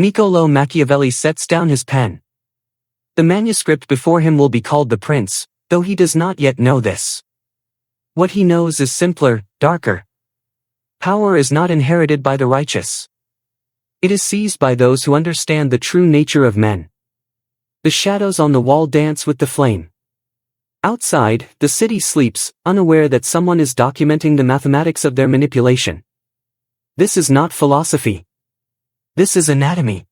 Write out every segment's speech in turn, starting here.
Niccolò Machiavelli sets down his pen. The manuscript before him will be called The Prince, though he does not yet know this. What he knows is simpler, darker. Power is not inherited by the righteous. It is seized by those who understand the true nature of men. The shadows on the wall dance with the flame. Outside, the city sleeps, unaware that someone is documenting the mathematics of their manipulation. This is not philosophy. This is anatomy.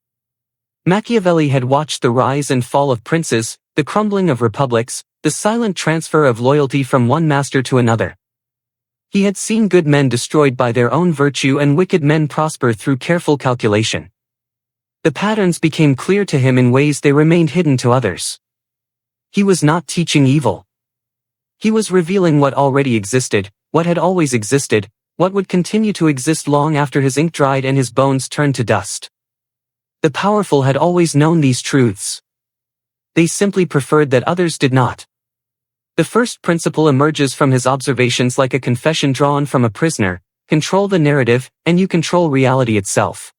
Machiavelli had watched the rise and fall of princes, the crumbling of republics, the silent transfer of loyalty from one master to another. He had seen good men destroyed by their own virtue and wicked men prosper through careful calculation. The patterns became clear to him in ways they remained hidden to others. He was not teaching evil. He was revealing what already existed, what had always existed, what would continue to exist long after his ink dried and his bones turned to dust. The powerful had always known these truths. They simply preferred that others did not. The first principle emerges from his observations like a confession drawn from a prisoner: control the narrative, and you control reality itself.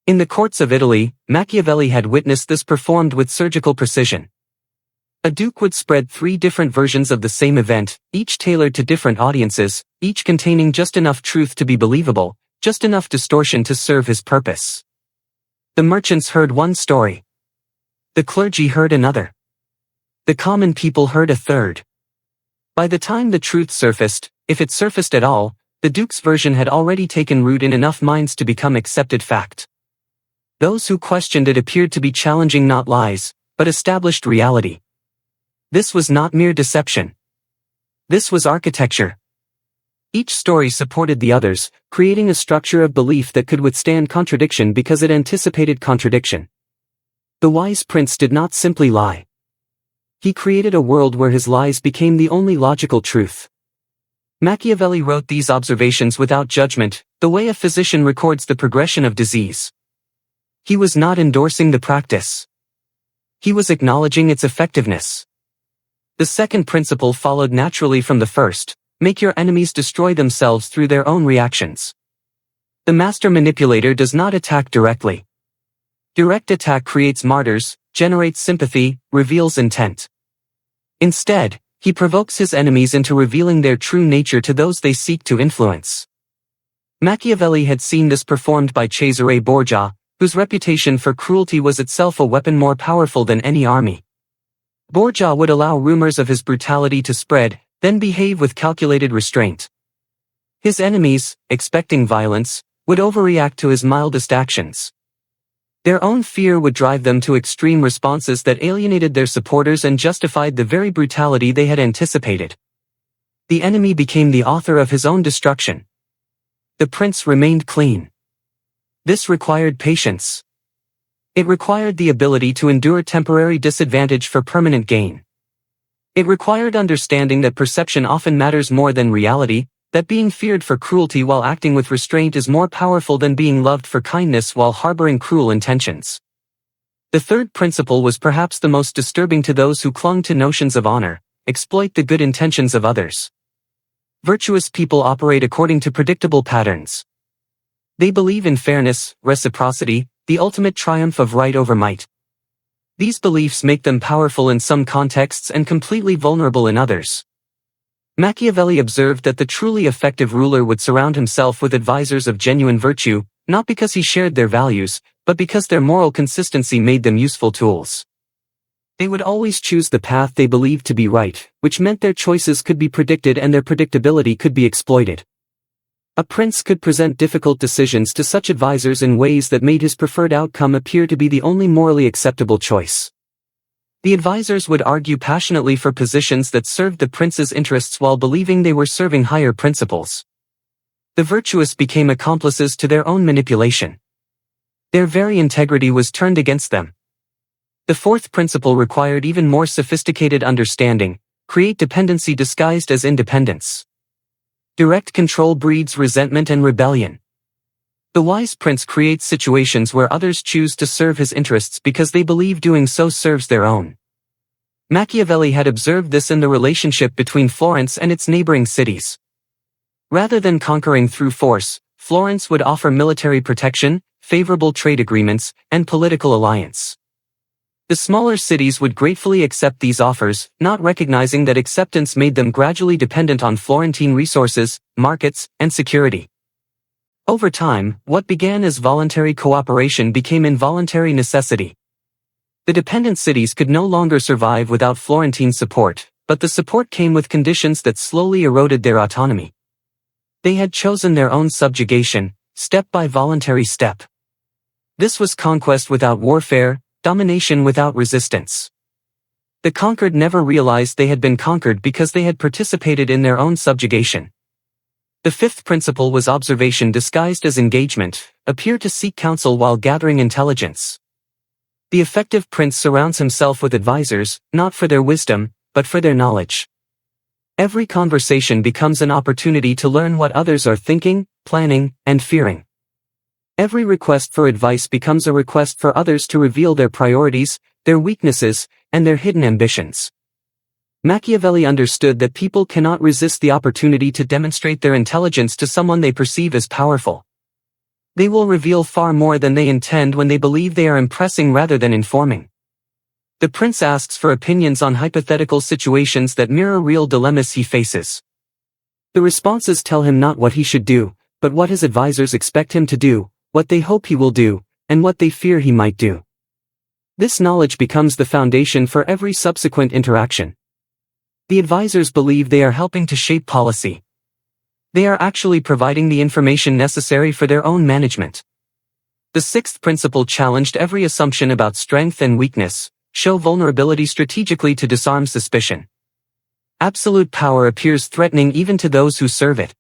In the courts of Italy, Machiavelli had witnessed this performed with surgical precision. A duke would spread 3 different versions of the same event, each tailored to different audiences, each containing just enough truth to be believable, just enough distortion to serve his purpose. The merchants heard one story. The clergy heard another. The common people heard a third. By the time the truth surfaced, if it surfaced at all, the duke's version had already taken root in enough minds to become accepted fact. Those who questioned it appeared to be challenging not lies, but established reality. This was not mere deception. This was architecture. Each story supported the others, creating a structure of belief that could withstand contradiction because it anticipated contradiction. The wise prince did not simply lie. He created a world where his lies became the only logical truth. Machiavelli wrote these observations without judgment, the way a physician records the progression of disease. He was not endorsing the practice. He was acknowledging its effectiveness. The second principle followed naturally from the first: make your enemies destroy themselves through their own reactions. The master manipulator does not attack directly. Direct attack creates martyrs, generates sympathy, reveals intent. Instead, he provokes his enemies into revealing their true nature to those they seek to influence. Machiavelli had seen this performed by Cesare Borgia, whose reputation for cruelty was itself a weapon more powerful than any army. Borgia would allow rumors of his brutality to spread, then behave with calculated restraint. His enemies, expecting violence, would overreact to his mildest actions. Their own fear would drive them to extreme responses that alienated their supporters and justified the very brutality they had anticipated. The enemy became the author of his own destruction. The prince remained clean. This required patience. It required the ability to endure temporary disadvantage for permanent gain. It required understanding that perception often matters more than reality, that being feared for cruelty while acting with restraint is more powerful than being loved for kindness while harboring cruel intentions. The third principle was perhaps the most disturbing to those who clung to notions of honor: exploit the good intentions of others. Virtuous people operate according to predictable patterns. They believe in fairness, reciprocity, the ultimate triumph of right over might. These beliefs make them powerful in some contexts and completely vulnerable in others. Machiavelli observed that the truly effective ruler would surround himself with advisors of genuine virtue, not because he shared their values, but because their moral consistency made them useful tools. They would always choose the path they believed to be right, which meant their choices could be predicted and their predictability could be exploited. A prince could present difficult decisions to such advisors in ways that made his preferred outcome appear to be the only morally acceptable choice. The advisors would argue passionately for positions that served the prince's interests while believing they were serving higher principles. The virtuous became accomplices to their own manipulation. Their very integrity was turned against them. The fourth principle required even more sophisticated understanding: create dependency disguised as independence. Direct control breeds resentment and rebellion. The wise prince creates situations where others choose to serve his interests because they believe doing so serves their own. Machiavelli had observed this in the relationship between Florence and its neighboring cities. Rather than conquering through force, Florence would offer military protection, favorable trade agreements, and political alliance. The smaller cities would gratefully accept these offers, not recognizing that acceptance made them gradually dependent on Florentine resources, markets, and security. Over time, what began as voluntary cooperation became involuntary necessity. The dependent cities could no longer survive without Florentine support, but the support came with conditions that slowly eroded their autonomy. They had chosen their own subjugation, step by voluntary step. This was conquest without warfare, domination without resistance. The conquered never realized they had been conquered because they had participated in their own subjugation. The fifth principle was observation disguised as engagement, appear to seek counsel while gathering intelligence. The effective prince surrounds himself with advisors, not for their wisdom, but for their knowledge. Every conversation becomes an opportunity to learn what others are thinking, planning, and fearing. Every request for advice becomes a request for others to reveal their priorities, their weaknesses, and their hidden ambitions. Machiavelli understood that people cannot resist the opportunity to demonstrate their intelligence to someone they perceive as powerful. They will reveal far more than they intend when they believe they are impressing rather than informing. The prince asks for opinions on hypothetical situations that mirror real dilemmas he faces. The responses tell him not what he should do, but what his advisors expect him to do, what they hope he will do, and what they fear he might do. This knowledge becomes the foundation for every subsequent interaction. The advisors believe they are helping to shape policy. They are actually providing the information necessary for their own management. The sixth principle challenged every assumption about strength and weakness, show vulnerability strategically to disarm suspicion. Absolute power appears threatening even to those who serve it.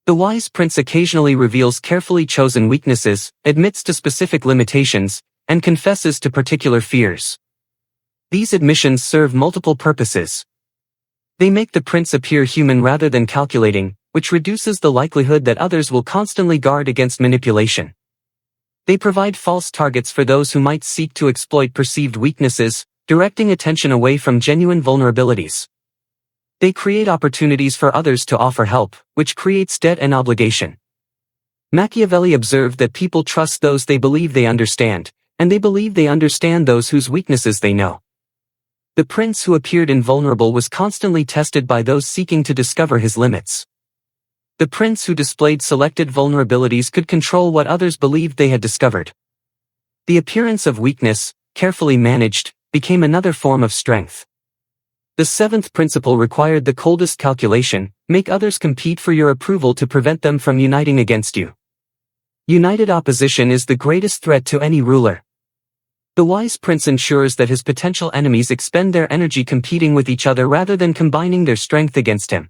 The wise prince occasionally reveals carefully chosen weaknesses, admits to specific limitations, and confesses to particular fears. These admissions serve multiple purposes. They make the prince appear human rather than calculating, which reduces the likelihood that others will constantly guard against manipulation. They provide false targets for those who might seek to exploit perceived weaknesses, directing attention away from genuine vulnerabilities. They create opportunities for others to offer help, which creates debt and obligation. Machiavelli observed that people trust those they believe they understand, and they believe they understand those whose weaknesses they know. The prince who appeared invulnerable was constantly tested by those seeking to discover his limits. The prince who displayed selected vulnerabilities could control what others believed they had discovered. The appearance of weakness, carefully managed, became another form of strength. The seventh principle required the coldest calculation, make others compete for your approval to prevent them from uniting against you. United opposition is the greatest threat to any ruler. The wise prince ensures that his potential enemies expend their energy competing with each other rather than combining their strength against him.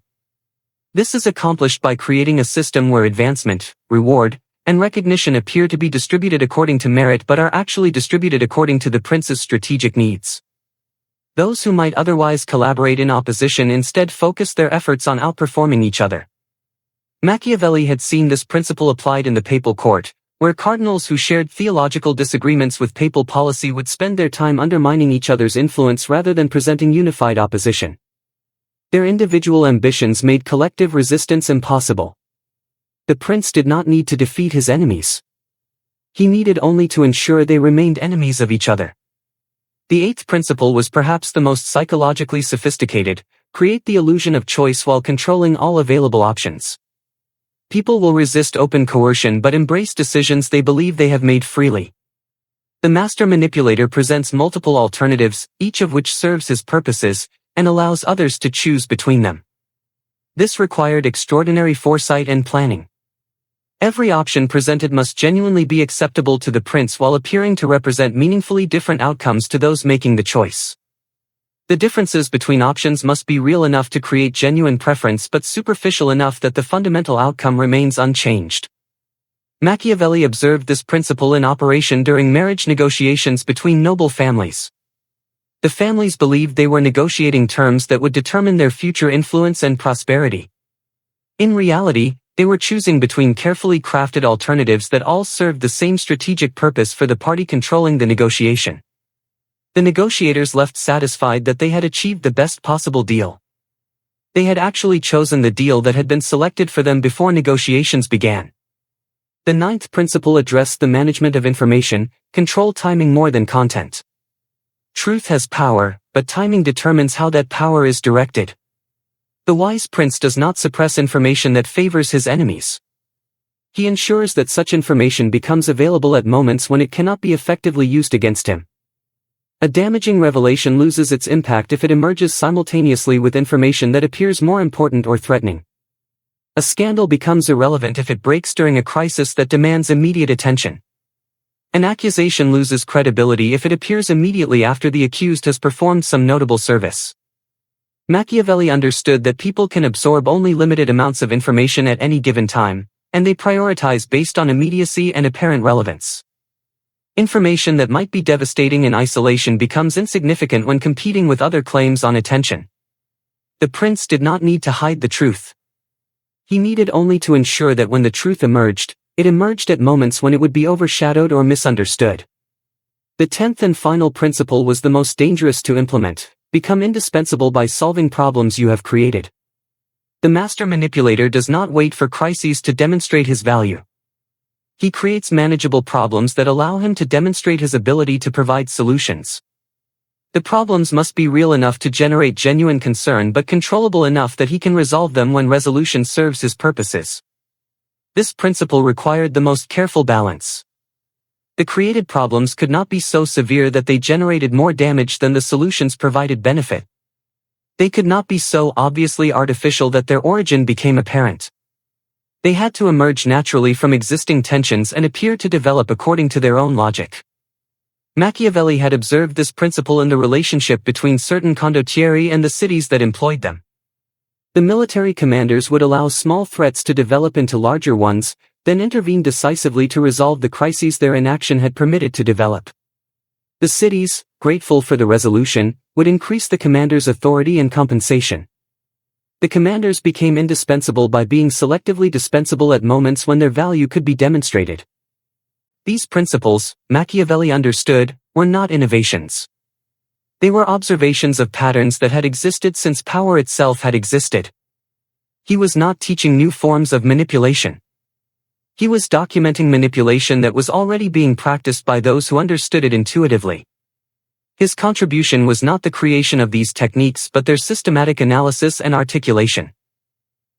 This is accomplished by creating a system where advancement, reward, and recognition appear to be distributed according to merit but are actually distributed according to the prince's strategic needs. Those who might otherwise collaborate in opposition instead focus their efforts on outperforming each other. Machiavelli had seen this principle applied in the papal court, where cardinals who shared theological disagreements with papal policy would spend their time undermining each other's influence rather than presenting unified opposition. Their individual ambitions made collective resistance impossible. The prince did not need to defeat his enemies. He needed only to ensure they remained enemies of each other. The eighth principle was perhaps the most psychologically sophisticated, create the illusion of choice while controlling all available options. People will resist open coercion but embrace decisions they believe they have made freely. The master manipulator presents multiple alternatives, each of which serves his purposes, and allows others to choose between them. This required extraordinary foresight and planning. Every option presented must genuinely be acceptable to the prince while appearing to represent meaningfully different outcomes to those making the choice. The differences between options must be real enough to create genuine preference but superficial enough that the fundamental outcome remains unchanged. Machiavelli observed this principle in operation during marriage negotiations between noble families. The families believed they were negotiating terms that would determine their future influence and prosperity. In reality, they were choosing between carefully crafted alternatives that all served the same strategic purpose for the party controlling the negotiation. The negotiators left satisfied that they had achieved the best possible deal. They had actually chosen the deal that had been selected for them before negotiations began. The ninth principle addressed the management of information, control timing more than content. Truth has power, but timing determines how that power is directed. The wise prince does not suppress information that favors his enemies. He ensures that such information becomes available at moments when it cannot be effectively used against him. A damaging revelation loses its impact if it emerges simultaneously with information that appears more important or threatening. A scandal becomes irrelevant if it breaks during a crisis that demands immediate attention. An accusation loses credibility if it appears immediately after the accused has performed some notable service. Machiavelli understood that people can absorb only limited amounts of information at any given time, and they prioritize based on immediacy and apparent relevance. Information that might be devastating in isolation becomes insignificant when competing with other claims on attention. The prince did not need to hide the truth. He needed only to ensure that when the truth emerged, it emerged at moments when it would be overshadowed or misunderstood. The 10th and final principle was the most dangerous to implement: become indispensable by solving problems you have created. The master manipulator does not wait for crises to demonstrate his value. He creates manageable problems that allow him to demonstrate his ability to provide solutions. The problems must be real enough to generate genuine concern but controllable enough that he can resolve them when resolution serves his purposes. This principle required the most careful balance. The created problems could not be so severe that they generated more damage than the solutions provided benefit. They could not be so obviously artificial that their origin became apparent. They had to emerge naturally from existing tensions and appear to develop according to their own logic. Machiavelli had observed this principle in the relationship between certain condottieri and the cities that employed them. The military commanders would allow small threats to develop into larger ones, then intervene decisively to resolve the crises their inaction had permitted to develop. The cities, grateful for the resolution, would increase the commander's authority and compensation. The commanders became indispensable by being selectively dispensable at moments when their value could be demonstrated. These principles, Machiavelli understood, were not innovations. They were observations of patterns that had existed since power itself had existed. He was not teaching new forms of manipulation. He was documenting manipulation that was already being practiced by those who understood it intuitively. His contribution was not the creation of these techniques but their systematic analysis and articulation.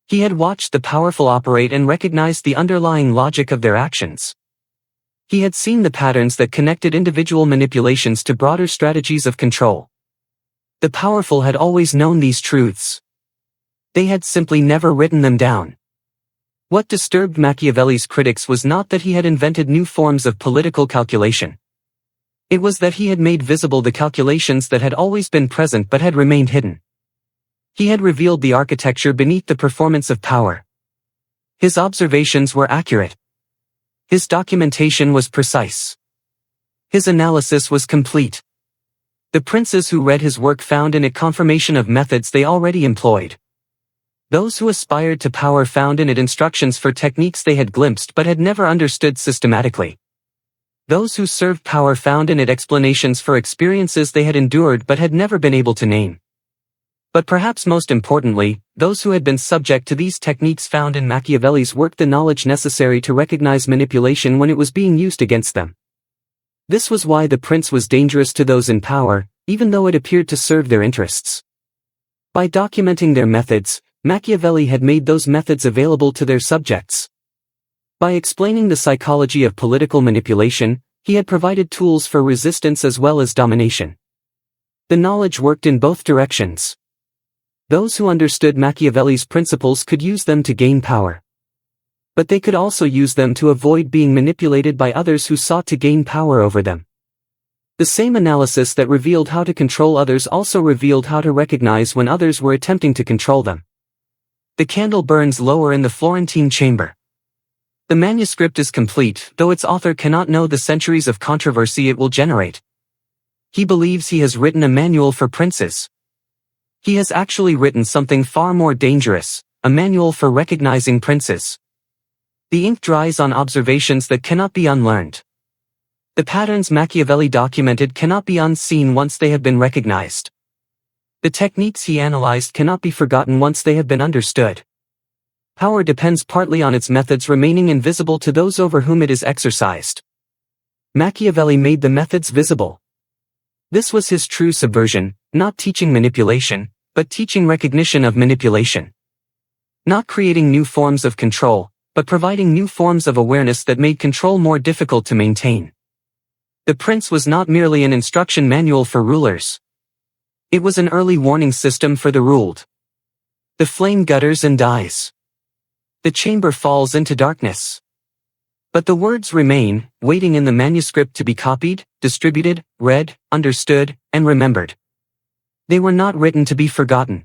He had watched the powerful operate and recognized the underlying logic of their actions. He had seen the patterns that connected individual manipulations to broader strategies of control. The powerful had always known these truths. They had simply never written them down. What disturbed Machiavelli's critics was not that he had invented new forms of political calculation. It was that he had made visible the calculations that had always been present but had remained hidden. He had revealed the architecture beneath the performance of power. His observations were accurate. His documentation was precise. His analysis was complete. The princes who read his work found in it confirmation of methods they already employed. Those who aspired to power found in it instructions for techniques they had glimpsed but had never understood systematically. Those who served power found in it explanations for experiences they had endured but had never been able to name. But perhaps most importantly, those who had been subject to these techniques found in Machiavelli's work the knowledge necessary to recognize manipulation when it was being used against them. This was why the prince was dangerous to those in power, even though it appeared to serve their interests. By documenting their methods, Machiavelli had made those methods available to their subjects. By explaining the psychology of political manipulation, he had provided tools for resistance as well as domination. The knowledge worked in both directions. Those who understood Machiavelli's principles could use them to gain power. But they could also use them to avoid being manipulated by others who sought to gain power over them. The same analysis that revealed how to control others also revealed how to recognize when others were attempting to control them. The candle burns lower in the Florentine chamber. The manuscript is complete, though its author cannot know the centuries of controversy it will generate. He believes he has written a manual for princes. He has actually written something far more dangerous, a manual for recognizing princes. The ink dries on observations that cannot be unlearned. The patterns Machiavelli documented cannot be unseen once they have been recognized. The techniques he analyzed cannot be forgotten once they have been understood. Power depends partly on its methods remaining invisible to those over whom it is exercised. Machiavelli made the methods visible. This was his true subversion, not teaching manipulation, but teaching recognition of manipulation. Not creating new forms of control, but providing new forms of awareness that made control more difficult to maintain. The prince was not merely an instruction manual for rulers. It was an early warning system for the ruled. The flame gutters and dies. The chamber falls into darkness. But the words remain, waiting in the manuscript to be copied, distributed, read, understood, and remembered. They were not written to be forgotten.